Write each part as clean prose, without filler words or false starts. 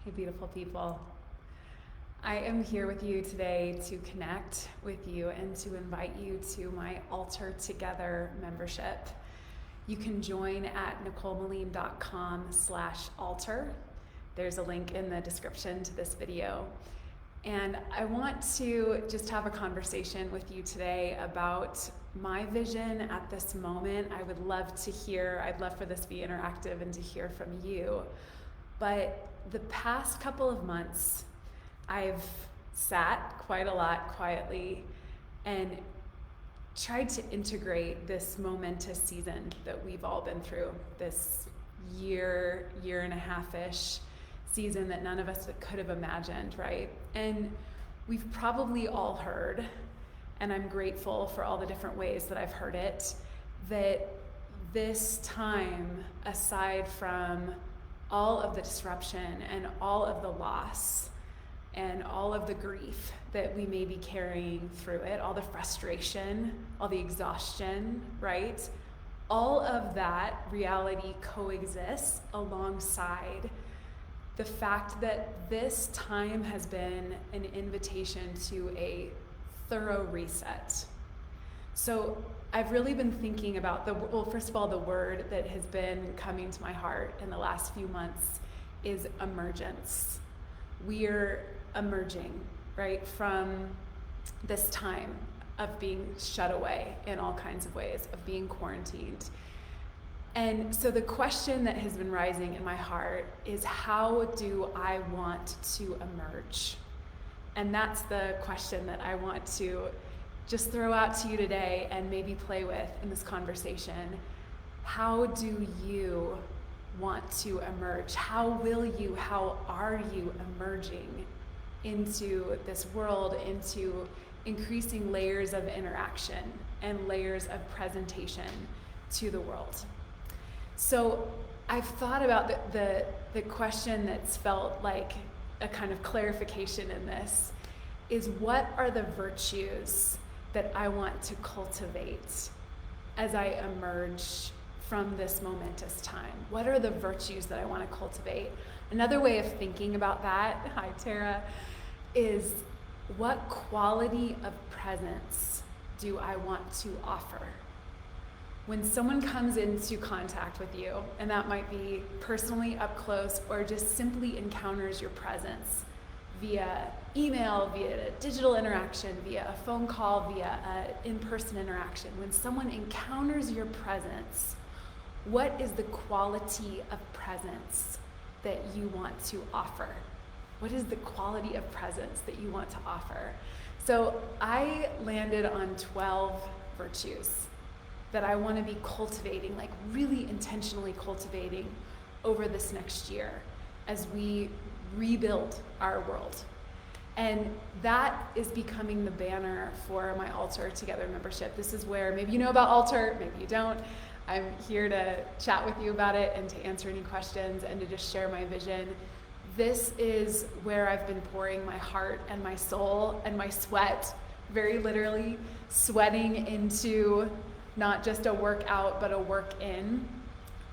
Hey, beautiful people. I am here with you today to connect with you and to invite you to my Altar Together membership. You can join at nicolemoline.com/altar. There's a link in the description to this video. And I want to just have a conversation with you today about my vision at this moment. I'd love for this to be interactive and to hear from you. But the past couple of months, I've sat quite a lot quietly and tried to integrate this momentous season that we've all been through, this year and a half-ish season that none of us could have imagined, right? And we've probably all heard, and I'm grateful for all the different ways that I've heard it, that this time, aside from all of the disruption and all of the loss and all of the grief that we may be carrying through it, all the frustration, all the exhaustion, right? All of that reality coexists alongside the fact that this time has been an invitation to a thorough reset. So I've really been thinking about first of all, the word that has been coming to my heart in the last few months is emergence. We're emerging, right, from this time of being shut away in all kinds of ways, of being quarantined. And so the question that has been rising in my heart is, how do I want to emerge? And that's the question that I want to just throw out to you today and maybe play with in this conversation. How do you want to emerge? How are you emerging into this world, into increasing layers of interaction and layers of presentation to the world? So I've thought about the question that's felt like a kind of clarification in this is, what are the virtues that I want to cultivate as I emerge from this momentous time? What are the virtues that I want to cultivate? Another way of thinking about that, hi Tara, is what quality of presence do I want to offer? When someone comes into contact with you, and that might be personally up close or just simply encounters your presence via email, via a digital interaction, via a phone call, via an in-person interaction, when someone encounters your presence, what is the quality of presence that you want to offer? What is the quality of presence that you want to offer? So I landed on 12 virtues that I want to be cultivating, like really intentionally cultivating over this next year as we rebuild our world. And that is becoming the banner for my Altar Together membership. This is where, maybe you know about Altar, maybe you don't. I'm here to chat with you about it and to answer any questions and to just share my vision. This is where I've been pouring my heart and my soul and my sweat, very literally sweating into not just a workout, but a work in,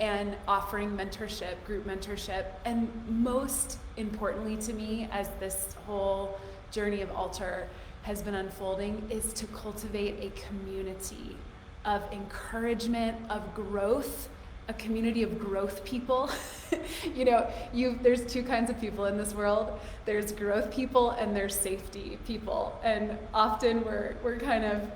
and offering mentorship, group mentorship. And most importantly to me, as this whole journey of Altar has been unfolding, is to cultivate a community of encouragement, of growth, a community of growth people. There's two kinds of people in this world. There's growth people and there's safety people. And often we're kind of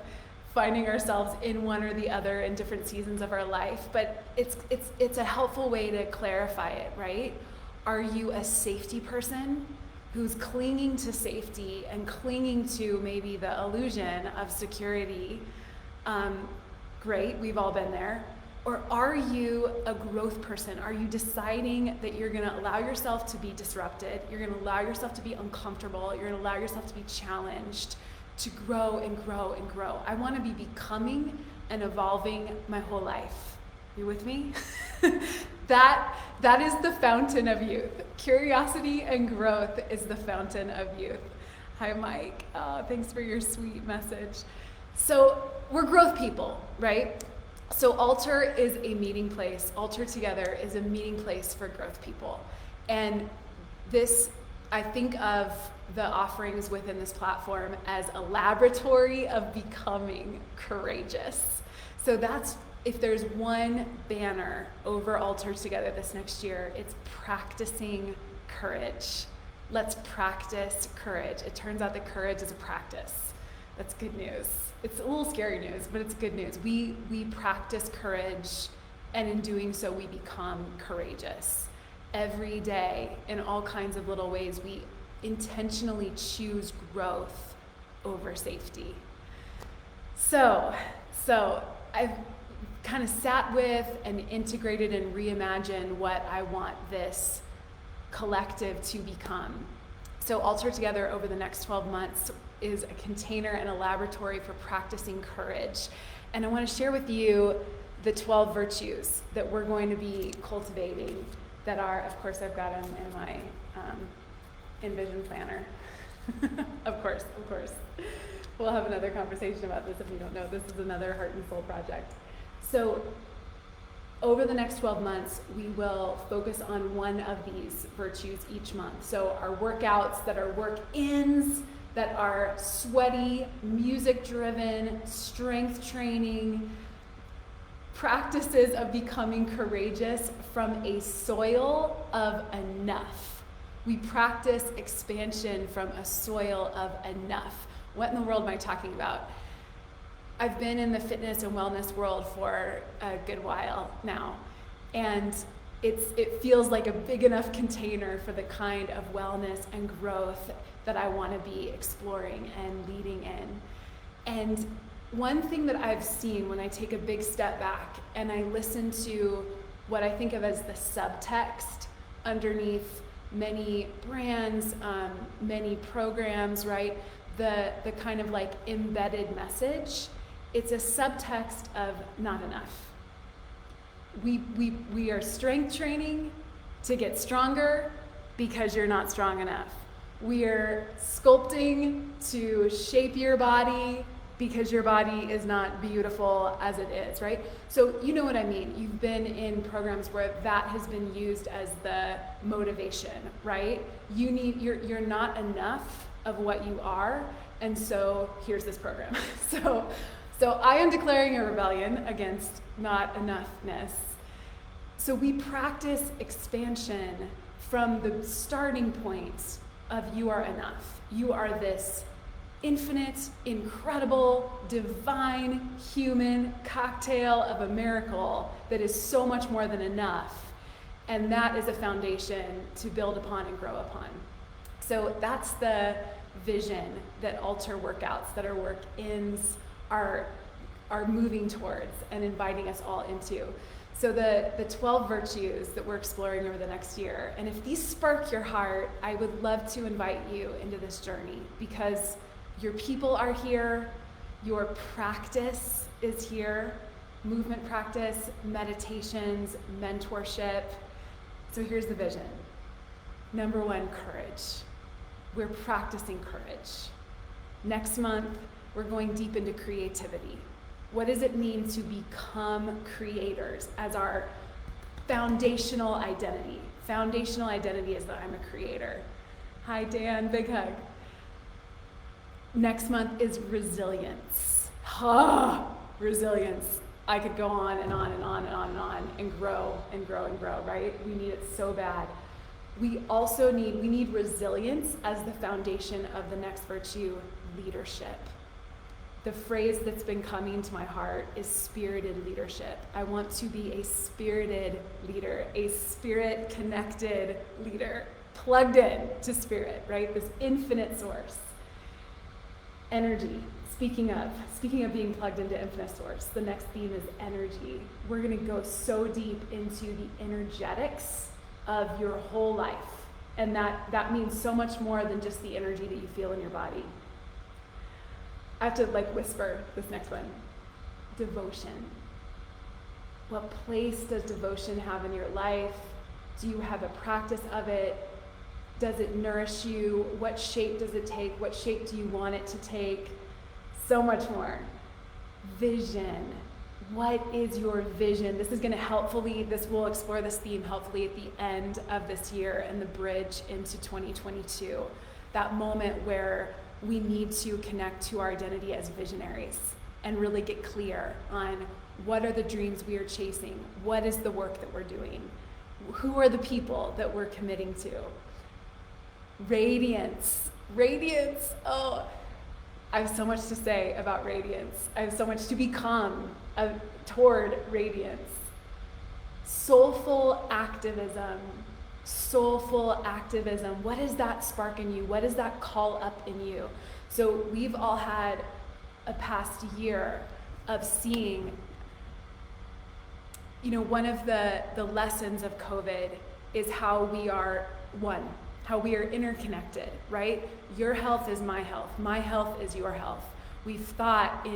finding ourselves in one or the other in different seasons of our life, but it's a helpful way to clarify it, right? Are you a safety person who's clinging to safety and clinging to maybe the illusion of security? Great, we've all been there. Or are you a growth person? Are you deciding that you're gonna allow yourself to be disrupted, you're gonna allow yourself to be uncomfortable, you're gonna allow yourself to be challenged, to grow and grow and grow? I want to be becoming and evolving my whole life. You with me? That is the fountain of youth. Curiosity and growth is the fountain of youth. Hi, Mike. Thanks for your sweet message. So we're growth people, right? So Altar is a meeting place. Altar Together is a meeting place for growth people. And I think of the offerings within this platform as a laboratory of becoming courageous. So that's, if there's one banner over Altar Together this next year, it's practicing courage. Let's practice courage. It turns out that courage is a practice. That's good news. It's a little scary news, but it's good news. We practice courage, and in doing so, we become courageous. Every day, in all kinds of little ways, we intentionally choose growth over safety. So I've kind of sat with and integrated and reimagined what I want this collective to become. So Altar Together over the next 12 months is a container and a laboratory for practicing courage. And I want to share with you the 12 virtues that we're going to be cultivating that are, of course, I've got them in my Envision planner. Of course. We'll have another conversation about this if you don't know. This is another heart and soul project. So over the next 12 months, we will focus on one of these virtues each month. So our workouts that are work-ins, that are sweaty, music-driven, strength training, practices of becoming courageous from a soil of enough. We practice expansion from a soil of enough. What in the world am I talking about? I've been in the fitness and wellness world for a good while now, and it feels like a big enough container for the kind of wellness and growth that I want to be exploring and leading in. And one thing that I've seen when I take a big step back and I listen to what I think of as the subtext underneath many brands, many programs, right? The kind of like embedded message, it's a subtext of not enough. We are strength training to get stronger because you're not strong enough. We are sculpting to shape your body because your body is not beautiful as it is, right? So you know what I mean. You've been in programs where that has been used as the motivation, right? You're not enough of what you are, and so here's this program. So I am declaring a rebellion against not enoughness. So we practice expansion from the starting point of you are enough. You are this infinite, incredible, divine, human cocktail of a miracle that is so much more than enough. And that is a foundation to build upon and grow upon. So that's the vision that altar workouts, that our work-ins are moving towards and inviting us all into. So the 12 virtues that we're exploring over the next year, and if these spark your heart, I would love to invite you into this journey, because your people are here, your practice is here, movement practice, meditations, mentorship. So here's the vision. Number one, courage. We're practicing courage. Next month, we're going deep into creativity. What does it mean to become creators as our foundational identity? Foundational identity is that I'm a creator. Hi, Dan, big hug. Next month is resilience. Resilience. I could go on and on and on and on and on and grow and grow and grow, right? We need it so bad. We need resilience as the foundation of the next virtue, leadership. The phrase that's been coming to my heart is spirited leadership. I want to be a spirited leader, a spirit-connected leader, plugged in to spirit, right? This infinite source. Energy. Speaking of being plugged into infinite source, the next theme is energy. We're going to go so deep into the energetics of your whole life. And that means so much more than just the energy that you feel in your body. I have to whisper this next one. Devotion. What place does devotion have in your life? Do you have a practice of it? Does it nourish you? What shape does it take? What shape do you want it to take? So much more. Vision. What is your vision? This will explore this theme helpfully at the end of this year and the bridge into 2022. That moment where we need to connect to our identity as visionaries and really get clear on what are the dreams we are chasing? What is the work that we're doing? Who are the people that we're committing to? Radiance. Radiance. Oh, I have so much to say about radiance. I have so much to become toward radiance. Soulful activism. Soulful activism. What does that spark in you? What does that call up in you? So we've all had a past year of seeing, one of the lessons of COVID is how we are one, how we are interconnected, right? Your health is my health. My health is your health. We've thought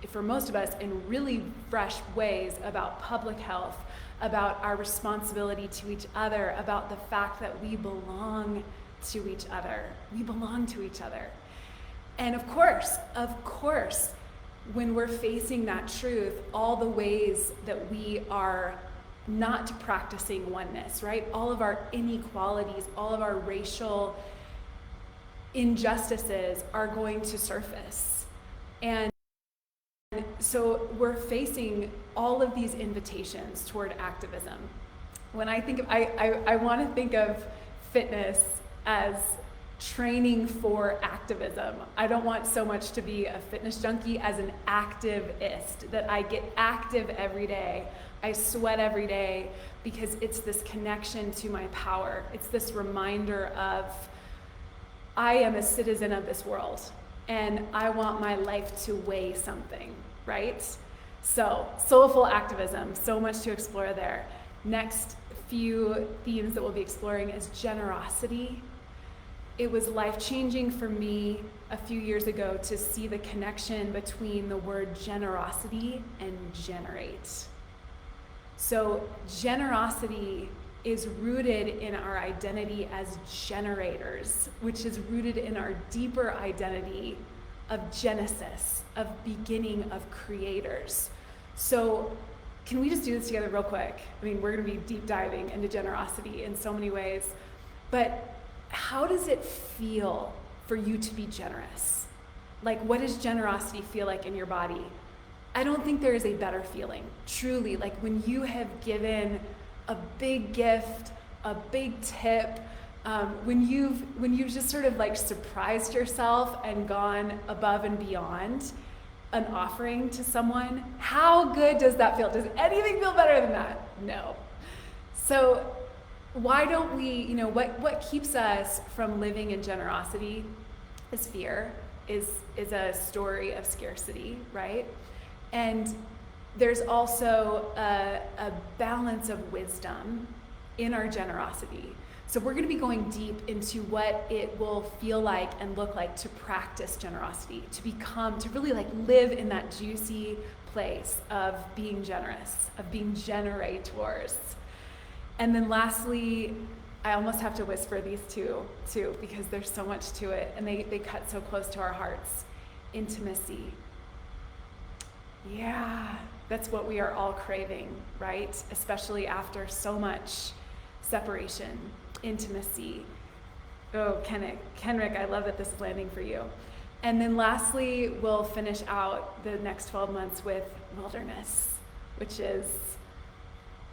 for most of us, in really fresh ways about public health, about our responsibility to each other, about the fact that we belong to each other. We belong to each other. And of course, when we're facing that truth, all the ways that we are not practicing oneness, right? All of our inequalities, all of our racial injustices are going to surface. And so we're facing all of these invitations toward activism. When I think I want to think of fitness as training for activism. I don't want so much to be a fitness junkie as an activist, that I get active every day. I sweat every day because it's this connection to my power. It's this reminder of I am a citizen of this world and I want my life to weigh something, right? So, soulful activism, so much to explore there. Next few themes that we'll be exploring is generosity. It was life-changing for me a few years ago to see the connection between the word generosity and generate. So generosity is rooted in our identity as generators, which is rooted in our deeper identity of Genesis, of beginning, of creators. So can we just do this together real quick? I mean, we're going to be deep diving into generosity in so many ways, but how does it feel for you to be generous? Like, what does generosity feel like in your body? I don't think there is a better feeling, truly. Like when you have given a big gift, a big tip, when you've just sort of like surprised yourself and gone above and beyond an offering to someone, how good does that feel? Does anything feel better than that? No. So why don't we, what keeps us from living in generosity is fear, is a story of scarcity, right? And there's also a balance of wisdom in our generosity. So we're going to be going deep into what it will feel like and look like to practice generosity, to really like live in that juicy place of being generous, of being generators. And then lastly, I almost have to whisper these two too, because there's so much to it and they cut so close to our hearts. Intimacy. Yeah, that's what we are all craving, right? Especially after so much separation. Intimacy. Oh, Kenrick, I love that this is landing for you. And then lastly, we'll finish out the next 12 months with wilderness, which is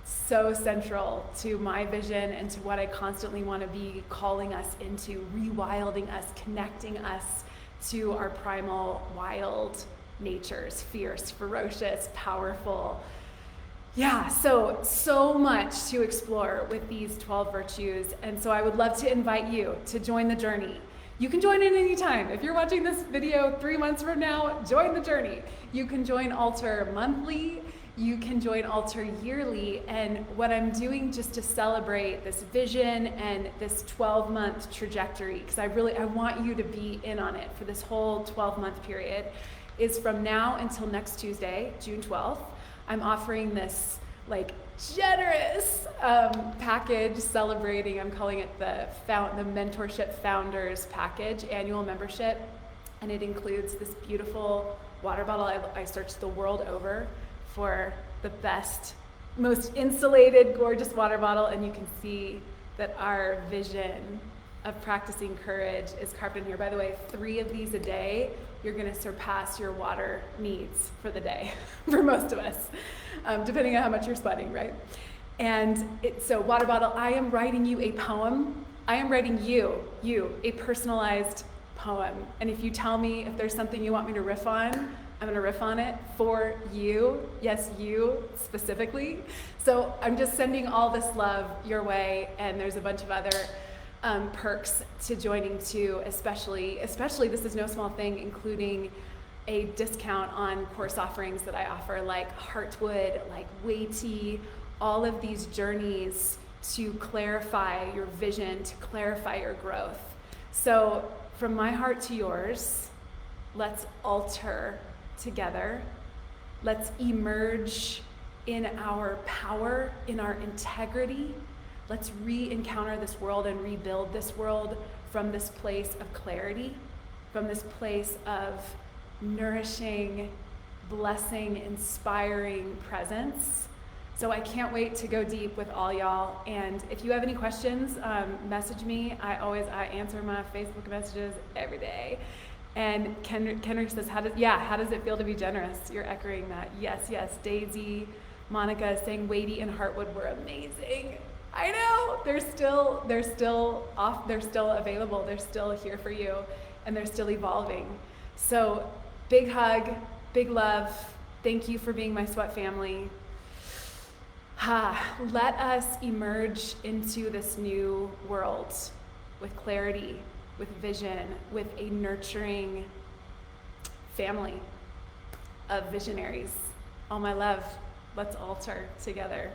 so central to my vision and to what I constantly want to be calling us into, rewilding us, connecting us to our primal wild natures, fierce, ferocious, powerful. Yeah, so much to explore with these 12 virtues. And so I would love to invite you to join the journey. You can join in any time. If you're watching this video 3 months from now, join the journey. You can join Altar monthly. You can join Altar yearly. And what I'm doing just to celebrate this vision and this 12-month trajectory, because I want you to be in on it for this whole 12-month period, is from now until next Tuesday, June 12th, I'm offering this like generous package celebrating, I'm calling it the Mentorship Founders Package annual membership. And it includes this beautiful water bottle I searched the world over for the best, most insulated, gorgeous water bottle, and you can see that our vision of practicing courage is carved in here. By the way, 3 of these a day, you're going to surpass your water needs for the day, for most of us, depending on how much you're sweating, right? And so water bottle, I am writing you a poem. I am writing you, a personalized poem. And if you tell me if there's something you want me to riff on, I'm going to riff on it for you. Yes, you specifically. So I'm just sending all this love your way, and there's a bunch of other perks to joining too, especially this is no small thing, including a discount on course offerings that I offer, like Heartwood, like Weighty, all of these journeys to clarify your vision, to clarify your growth. So from my heart to yours, let's alter together. Let's emerge in our power, in our integrity. Let's re-encounter this world and rebuild this world from this place of clarity, from this place of nourishing, blessing, inspiring presence. So I can't wait to go deep with all y'all. And if you have any questions, message me. I answer my Facebook messages every day. And Kendrick says, how does it feel to be generous? You're echoing that. Yes. Daisy, Monica is saying Weighty and Heartwood were amazing. I know, they're still available, they're still here for you, and they're still evolving. So big hug, big love. Thank you for being my sweat family. Let us emerge into this new world with clarity, with vision, with a nurturing family of visionaries. All my love, let's alter together.